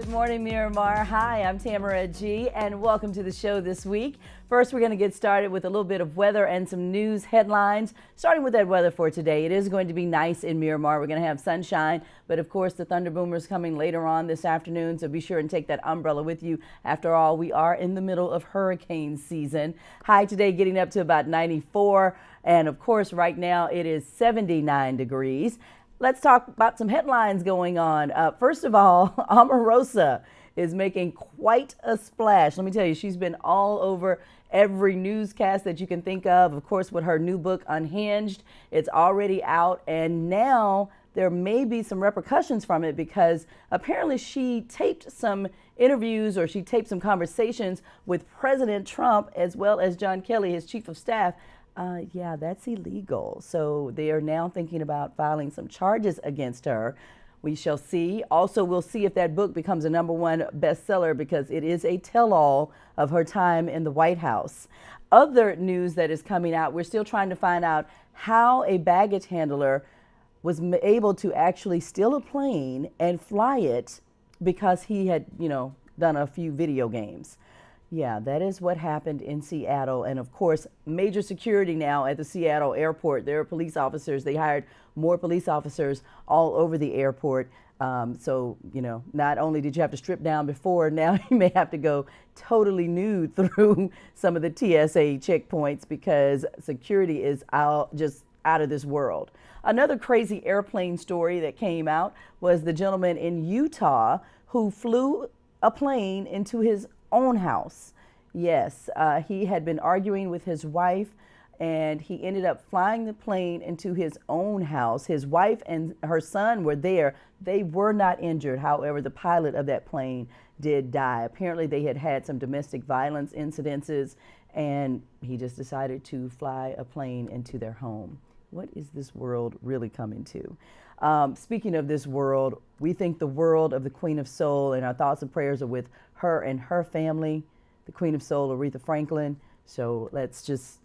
Good morning, Miramar. Hi, I'm Tamara G, and welcome to the show this week. First, we're going to get started with a little bit of weather and some news headlines. Starting with that weather for today, it is going to be nice in Miramar. We're going to have sunshine, but of course, the thunder boomers coming later on this afternoon, so be sure and take that umbrella with you. After all, we are in the middle of hurricane season. High today getting up to about 94, and of course, right now it is 79 degrees. Let's talk about some headlines going on. First of all, Omarosa is making quite a splash. Let me tell you, she's been all over every newscast that you can think of course, with her new book, Unhinged. It's already out, and now there may be some repercussions from it because apparently she taped some interviews or she taped some conversations with President Trump as well as John Kelly, his chief of staff. Yeah, that's illegal. So they are now thinking about filing some charges against her. We shall see. Also, we'll see if that book becomes a #1 bestseller because it is a tell-all of her time in the White House. Other news that is coming out, we're still trying to find out how a baggage handler was able to actually steal a plane and fly it because he had, done a few video games. Yeah, that is what happened in Seattle. And of course, major security now at the Seattle airport. There are police officers. They hired more police officers all over the airport. So, not only did you have to strip down before, now you may have to go totally nude through some of the TSA checkpoints because security is just out of this world. Another crazy airplane story that came out was the gentleman in Utah who flew a plane into his own house. Yes, he had been arguing with his wife and he ended up flying the plane into his own house. His wife and her son were there. They were not injured. However, the pilot of that plane did die. Apparently they had had some domestic violence incidences and he just decided to fly a plane into their home. What is this world really coming to? Speaking of this world, we think the world of the Queen of Soul, and our thoughts and prayers are with her and her family, the Queen of Soul, Aretha Franklin. So let's just,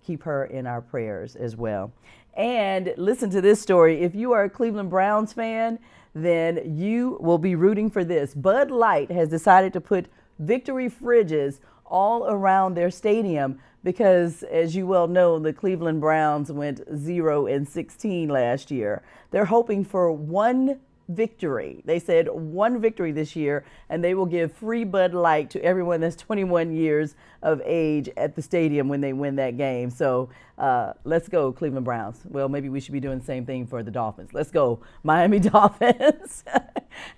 keep her in our prayers as well. And listen to this story. If you are a Cleveland Browns fan, then you will be rooting for this. Bud Light has decided to put victory fridges all around their stadium because, as you well know, the Cleveland Browns went 0-16 last year. They're hoping for one victory. They said one victory this year, and they will give free Bud Light to everyone that's 21 years of age at the stadium when they win that game. So let's go, Cleveland Browns. Well, maybe we should be doing the same thing for the Dolphins. Let's go, Miami Dolphins.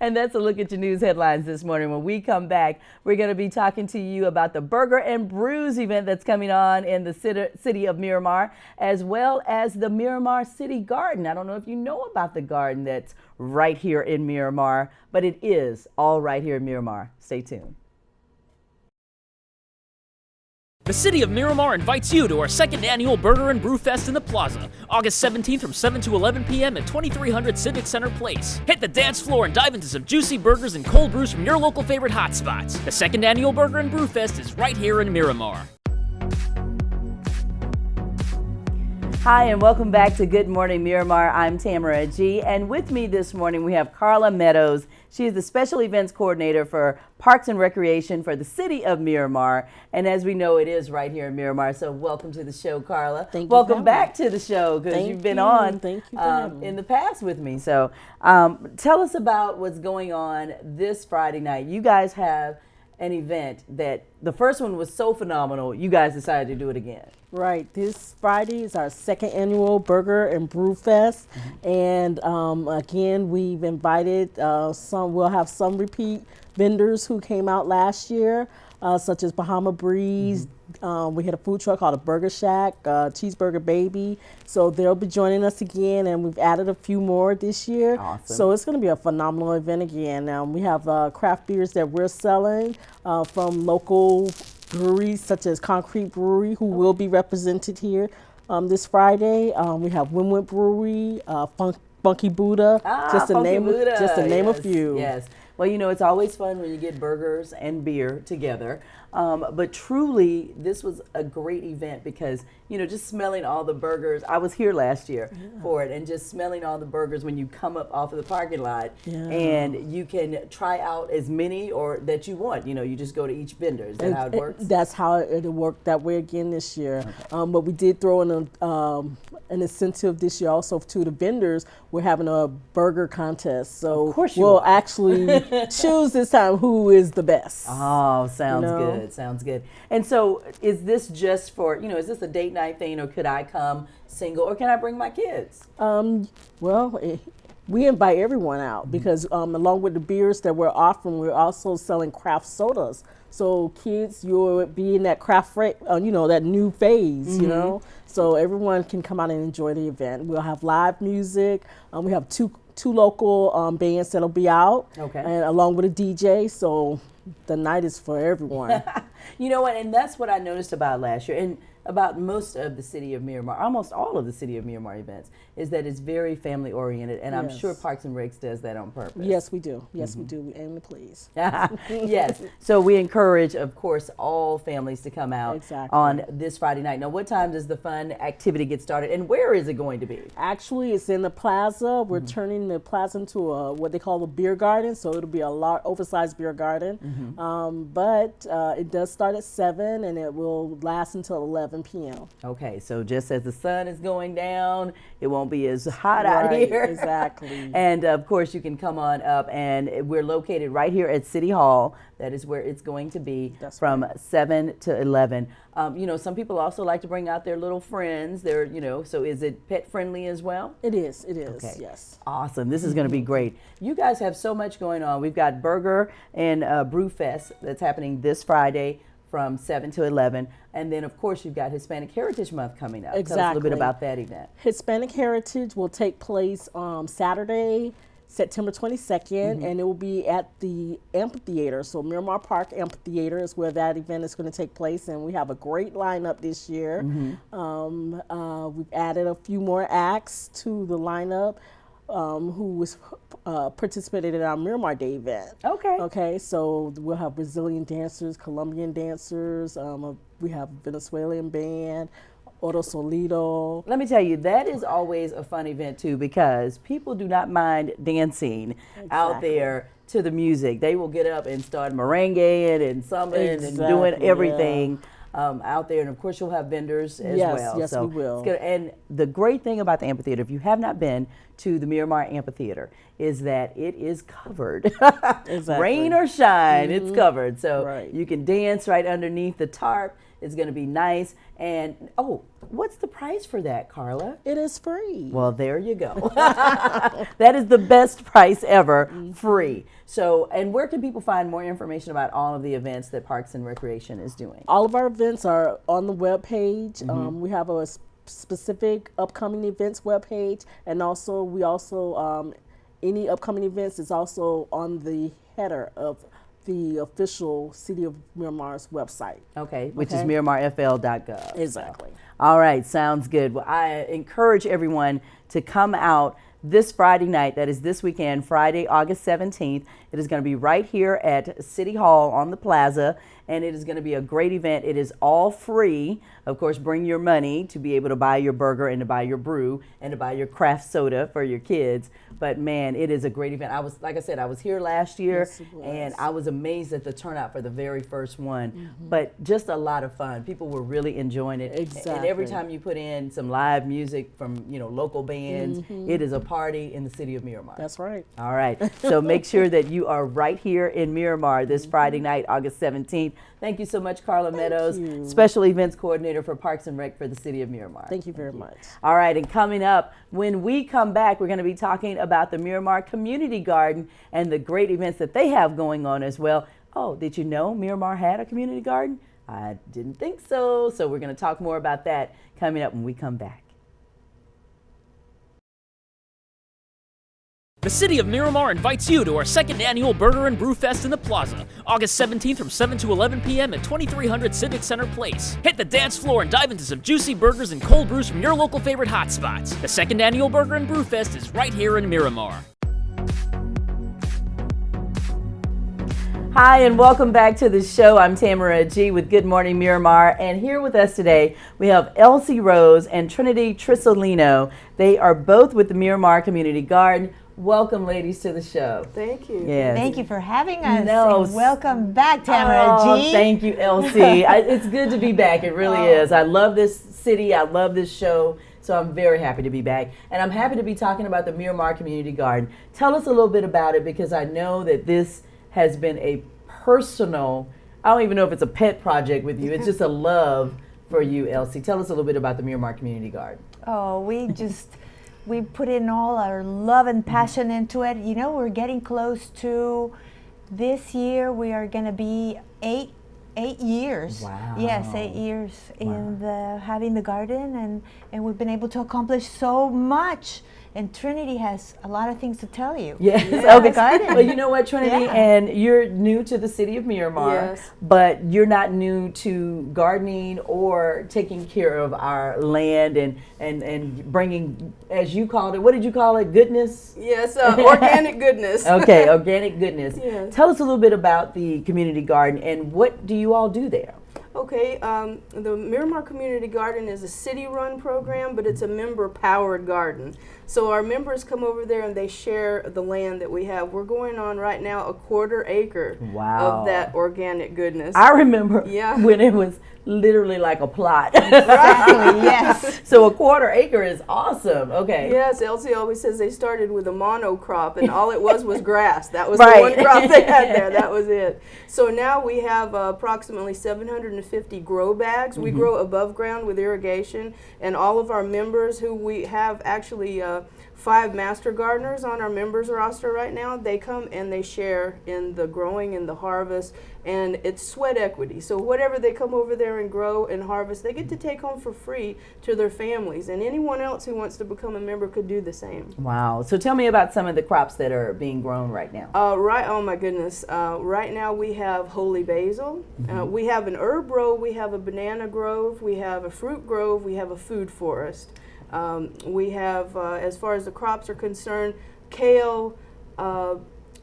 And that's a look at your news headlines this morning. When we come back, we're going to be talking to you about the Burger and Brews event that's coming on in the city of Miramar, as well as the Miramar City Garden. I don't know if you know about the garden that's right here in Miramar, but it is all right here in Miramar. Stay tuned. The City of Miramar invites you to our second annual Burger and Brew Fest in the Plaza, August 17th from 7 to 11 p.m. at 2300 Civic Center Place. Hit the dance floor and dive into some juicy burgers and cold brews from your local favorite hotspots. The second annual Burger and Brew Fest is right here in Miramar. Hi, and welcome back to Good Morning Miramar. I'm Tamara G, and with me this morning we have Carla Meadows. She is the Special Events Coordinator for Parks and Recreation for the City of Miramar, and as we know, it is right here in Miramar, so welcome to the show, Carla. Thank you. Welcome back to the show, because you've been on in the past with me. So tell us about what's going on this Friday night. You guys have an event that the first one was so phenomenal, you guys decided to do it again. Right. This Friday is our second annual Burger and Brew Fest. And again, we've invited we'll have some repeat vendors who came out last year, such as Bahama Breeze. We had a food truck called a Burger Shack, Cheeseburger Baby. So they'll be joining us again, and we've added a few more this year. Awesome. So it's going to be a phenomenal event again. We have craft beers that we're selling from local breweries such as Concrete Brewery, who will be represented here this Friday. We have Winwood Brewery, Funky Buddha, just to name a few. Yes. Well, it's always fun when you get burgers and beer together. But truly, this was a great event because, just smelling all the burgers. I was here last year for it, and just smelling all the burgers when you come up off of the parking lot. And you can try out as many or that you want. You just go to each vendor. Is that how it works? That's how it worked that way again this year. Okay. But we did throw in an incentive this year also to the vendors. We're having a burger contest. So we'll actually choose this time who is the best. Oh, sounds good. Sounds good. And so is this just for, is this a date night thing, or could I come single, or can I bring my kids? We invite everyone out because along with the beers that we're offering, we're also selling craft sodas. So kids, you'll be in that craft, that new phase, So everyone can come out and enjoy the event. We'll have live music. We have two local bands that'll be out, and along with a DJ. So the night is for everyone. You know what? And that's what I noticed about last year, and about most of the City of Miramar, almost all of the City of Miramar events, is that it's very family oriented, and I'm sure Parks and Recs does that on purpose. Yes, we do. Yes, we do. We aim to please. Yes. So we encourage, of course, all families to come out on this Friday night. Now, what time does the fun activity get started, and where is it going to be? Actually, it's in the plaza. We're turning the plaza into what they call a beer garden, so it'll be a oversized beer garden. But it does start at 7, and it will last until 11 p.m. Okay, so just as the sun is going down, it won't be as hot out here. Exactly. And of course, you can come on up, and we're located right here at City Hall. That is where it's going to be from 7 to 11. Some people also like to bring out their little friends. So is it pet friendly as well? It is. It is. Okay. Yes. Awesome. This is going to be great. You guys have so much going on. We've got Burger and Brew Fest that's happening this Friday from 7 to 11. And then, of course, you've got Hispanic Heritage Month coming up. Exactly. Tell us a little bit about that event. Hispanic Heritage will take place Saturday, September 22nd, and it will be at the amphitheater. So Miramar Park Amphitheater is where that event is going to take place, and we have a great lineup this year. We've added a few more acts to the lineup who was participated in our Miramar Day event. Okay, so we'll have Brazilian dancers, Colombian dancers, we have Venezuelan band, Oro Solido. Let me tell you, that is always a fun event too, because people do not mind dancing out there to the music. They will get up and start merengueing and sambing and doing everything out there. And of course, you'll have vendors as well. Yes, we will. And the great thing about the amphitheater, if you have not been to the Miramar Amphitheater, is that it is covered. Rain or shine, it's covered. So you can dance right underneath the tarp. It's going to be nice. And, what's the price for that, Carla? It is free. Well, there you go. That is the best price ever, free. So, and where can people find more information about all of the events that Parks and Recreation is doing? All of our events are on the webpage. We have a specific upcoming events webpage, and also we any upcoming events is also on the header of the official City of Miramar's website. Which is MiramarFL.gov. Exactly. All right, sounds good. Well, I encourage everyone to come out this Friday night. That is this weekend, Friday, August 17th. It is going to be right here at City Hall on the plaza, and it is going to be a great event. It is all free. Of course, bring your money to be able to buy your burger and to buy your brew and to buy your craft soda for your kids. But man, it is a great event. Like I said, I was here last year, and I was amazed at the turnout for the very first one. But just a lot of fun. People were really enjoying it. And every time you put in some live music from local bands, it is a party in the City of Miramar. That's right. All right. So make sure that you are right here in Miramar this Friday night, August 17th. Thank you so much, Carla Meadows, Special Events Coordinator for Parks and Rec for the City of Miramar. Thank you very much. All right, and coming up, when we come back, we're going to be talking about the Miramar Community Garden and the great events that they have going on as well. Oh, did you know Miramar had a community garden? I didn't think so. So we're going to talk more about that coming up when we come back. The City of Miramar invites you to our second annual Burger and Brew Fest in the Plaza, August 17th from 7 to 11 p.m. at 2300 Civic Center Place. Hit the dance floor and dive into some juicy burgers and cold brews from your local favorite hotspots. The second annual Burger and Brew Fest is right here in Miramar. Hi, and welcome back to the show. I'm Tamara G with Good Morning Miramar, and here with us today we have Elsie Rose and Trinity Trissolino. They are both with the Miramar Community Garden. Welcome, ladies, to the show. Thank you. Yes. Thank you for having us. No, and welcome back, Tamara G. Thank you, Elsie. It's good to be back. It really is. I love this city. I love this show. So I'm very happy to be back. And I'm happy to be talking about the Miramar Community Garden. Tell us a little bit about it, because I know that this has been a personal, I don't even know if it's a pet project with you. It's just a love for you, Elsie. Tell us a little bit about the Miramar Community Garden. Oh, we put in all our love and passion into it. You know, we're getting close to, this year we are going to be eight years. Wow. Yes, 8 years in having the garden, and we've been able to accomplish so much. And Trinity has a lot of things to tell you. Yes. about Okay. the garden. Well, you know what, Trinity, Yeah. and you're new to the city of Miramar, Yes. but you're not new to gardening or taking care of our land and bringing, as you called it, what did you call it? Goodness? Yes, organic goodness. Okay, organic goodness. Yes. Tell us a little bit about the community garden and what do you all do there? Okay, the Miramar Community Garden is a city-run program, but it's a member-powered garden. So our members come over there and they share the land that we have. We're going on right now a 1/4 acre Wow. of that organic goodness. I remember Yeah. when it was literally like a plot. Exactly, yes. So a 1/4 acre is awesome. Okay. Yes, Elsie always says they started with a monocrop, and all it was grass. That was Right. the one crop they had there. That was it. So now we have approximately 750 grow bags. We grow above ground with irrigation, and all of our members, who we have actually 5 master gardeners on our members roster right now, they come and they share in the growing and the harvest, and it's sweat equity. So whatever they come over there and grow and harvest, they get to take home for free to their families, and anyone else who wants to become a member could do the same. Wow. So tell me about some of the crops that are being grown right now. Oh my goodness. Right now we have holy basil. We have an herb row, we have a banana grove, we have a fruit grove, we have a food forest. We have, as far as the crops are concerned, kale,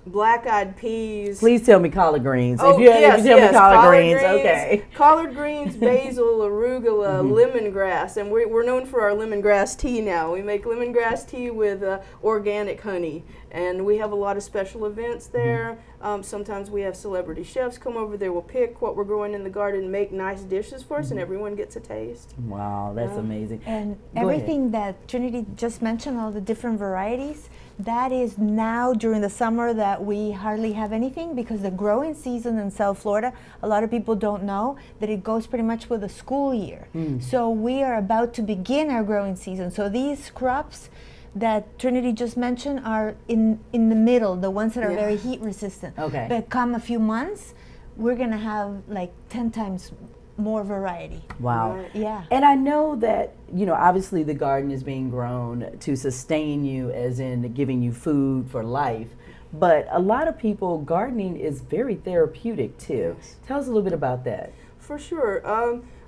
black-eyed peas. Please tell me collard greens. Oh, if you tell me collard greens, okay. Collard greens, basil, arugula, lemongrass, and we're known for our lemongrass tea now. We make lemongrass tea with organic honey, and we have a lot of special events there. Sometimes we have celebrity chefs come over there. We'll pick what we're growing in the garden, make nice dishes for us, and everyone gets a taste. Wow, that's amazing. And Go ahead. everything that Trinity just mentioned, all the different varieties, that is now during the summer that we hardly have anything, because the growing season in South Florida, a lot of people don't know that it goes pretty much with the school year. So we are about to begin our growing season. So these crops that Trinity just mentioned are in the middle, the ones that are very heat resistant. Okay. But come a few months, we're gonna have like 10 times more variety. Wow. Right. Yeah. And I know that, obviously the garden is being grown to sustain you, as in giving you food for life. But a lot of people, gardening is very therapeutic too. Yes. Tell us a little bit about that. For sure.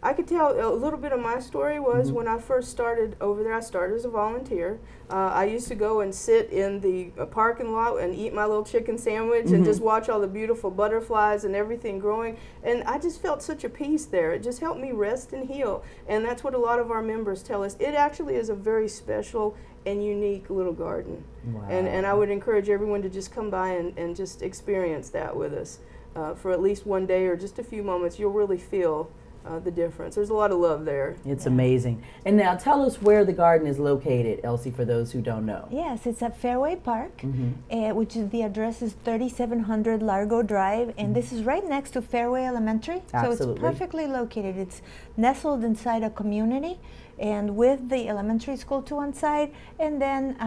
I could tell a little bit of my story was when I first started over there, I started as a volunteer. I used to go and sit in the parking lot and eat my little chicken sandwich and just watch all the beautiful butterflies and everything growing. And I just felt such a peace there. It just helped me rest and heal. And that's what a lot of our members tell us. It actually is a very special and unique little garden. Wow. And I would encourage everyone to just come by and just experience that with us for at least one day or just a few moments. You'll really feel the difference. There's a lot of love there. It's amazing. And now tell us where the garden is located, Elsie, for those who don't know. Yes, it's at Fairway Park, which is the address is 3700 Largo Drive, and this is right next to Fairway Elementary. So Absolutely. it's perfectly located. It's nestled inside a community, and with the elementary school to one side, and then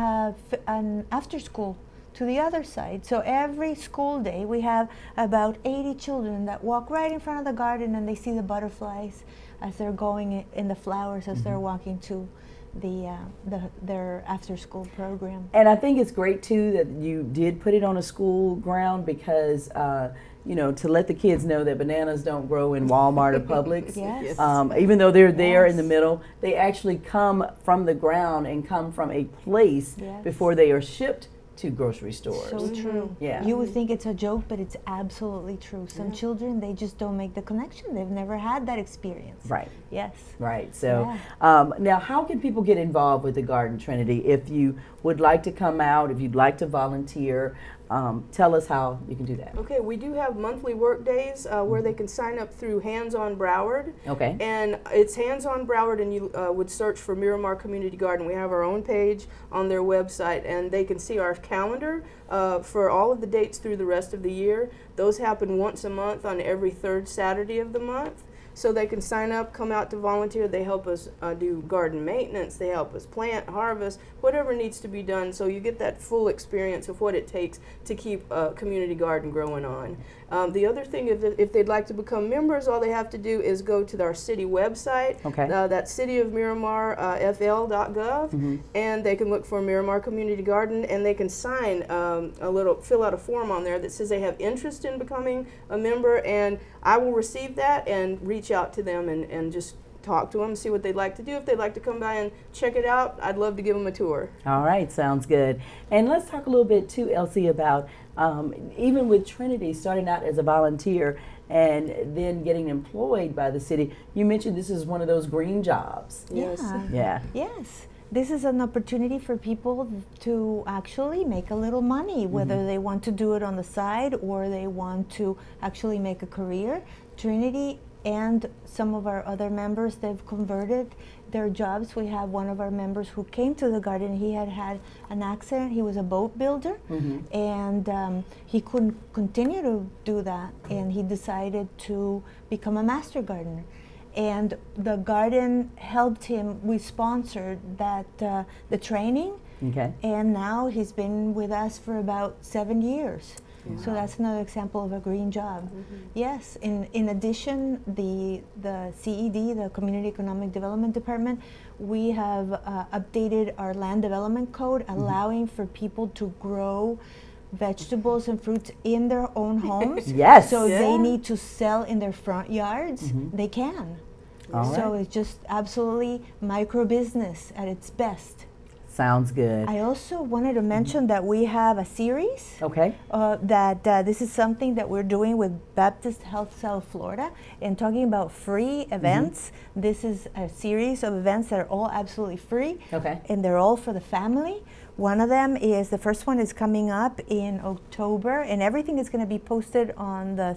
an after school to the other side. So every school day we have about 80 children that walk right in front of the garden, and they see the butterflies as they're going in the flowers as they're walking to their after school program. And I think it's great too that you did put it on a school ground, because to let the kids know that bananas don't grow in Walmart or Publix. Yes. Even though they're there in the Yes. middle, they actually come from the ground and come from a place Yes. before they are shipped to grocery stores. So true. Yeah. You would think it's a joke, but it's absolutely true. Some children, they just don't make the connection. They've never had that experience. Right. Yes. Right. So now how can people get involved with the Garden, Trinity? If you would like to come out, if you'd like to volunteer, tell us how you can do that. Okay, we do have monthly work days where they can sign up through Hands on Broward. Okay. And it's Hands on Broward, and you would search for Miramar Community Garden. We have our own page on their website, and they can see our calendar for all of the dates through the rest of the year. Those happen once a month on every third Saturday of the month. So they can sign up, come out to volunteer. They help us do garden maintenance. They help us plant, harvest, whatever needs to be done. So you get that full experience of what it takes to keep a community garden growing on. The other thing, if they'd like to become members, all they have to do is go to our city website. Okay. That's City of MiramarFL.gov, and they can look for Miramar Community Garden, and they can sign fill out a form on there that says they have interest in becoming a member, and I will receive that and reach out to them and just talk to them, see what they'd like to do. If they'd like to come by and check it out, I'd love to give them a tour. All right, sounds good. And let's talk a little bit too, Elsie, about even with Trinity starting out as a volunteer and then getting employed by the city. You mentioned this is one of those green jobs. Yes. Yeah. Yes. This is an opportunity for people to actually make a little money, whether they want to do it on the side or they want to actually make a career. Trinity and some of our other members, they've converted their jobs. We have one of our members who came to the garden. He had an accident. He was a boat builder, and he couldn't continue to do that, and he decided to become a master gardener. And the garden helped him. We sponsored that the training, Okay. and now he's been with us for about 7 years. So that's another example of a green job. Yes. In addition, the CED, the Community Economic Development Department, we have updated our land development code, allowing for people to grow vegetables and fruits in their own homes. Yes. So Yeah. they need to sell in their front yards. They can. All So right. it's just absolutely micro business at its best. Sounds good. I also wanted to mention that we have a series Okay. that this is something that we're doing with Baptist Health South Florida, and talking about free events. This is a series of events that are all absolutely free, Okay. and they're all for the family. One of them is, the first one is coming up in October, and everything is going to be posted on the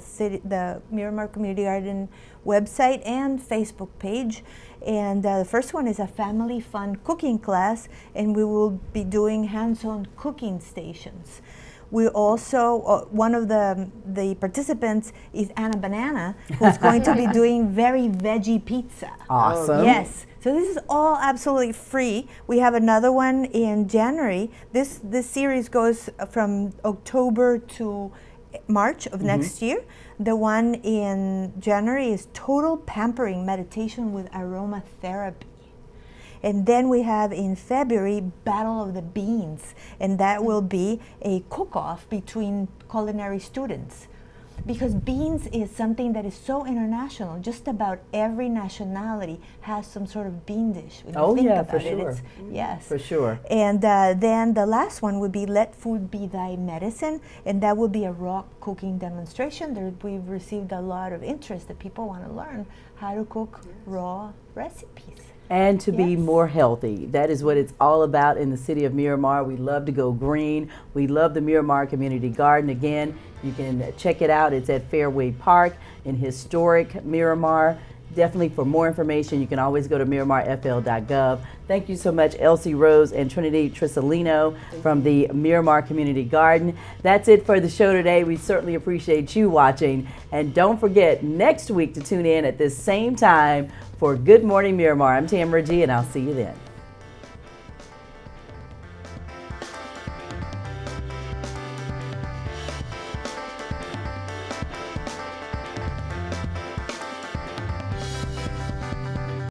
Miramar Community Garden website and Facebook page. And the first one is a family fun cooking class, and we will be doing hands-on cooking stations. We also, one of the participants is Anna Banana, who's going to be doing very veggie pizza. Awesome. Yes. So this is all absolutely free. We have another one in January. This series goes from October to March of next year. The one in January is Total Pampering Meditation with Aromatherapy. And then we have in February Battle of the Beans, and that will be a cook-off between culinary students. Because beans is something that is so international. Just about every nationality has some sort of bean dish. When you Oh, think yeah, about for it, sure. it's- yes. For sure. And then the last one would be Let Food Be Thy Medicine, and that will be a raw cooking demonstration. We've received a lot of interest that people want to learn how to cook raw recipes. And to be Yes. more healthy. That is what it's all about in the city of Miramar. We love to go green. We love the Miramar Community Garden. Again, you can check it out. It's at Fairway Park in historic Miramar. Definitely for more information, you can always go to MiramarFL.gov. Thank you so much, Elsie Rose and Trinity Trisolino from the Miramar Community Garden. That's it for the show today. We certainly appreciate you watching. And don't forget, next week to tune in at this same time for Good Morning Miramar. I'm Tamara G, and I'll see you then.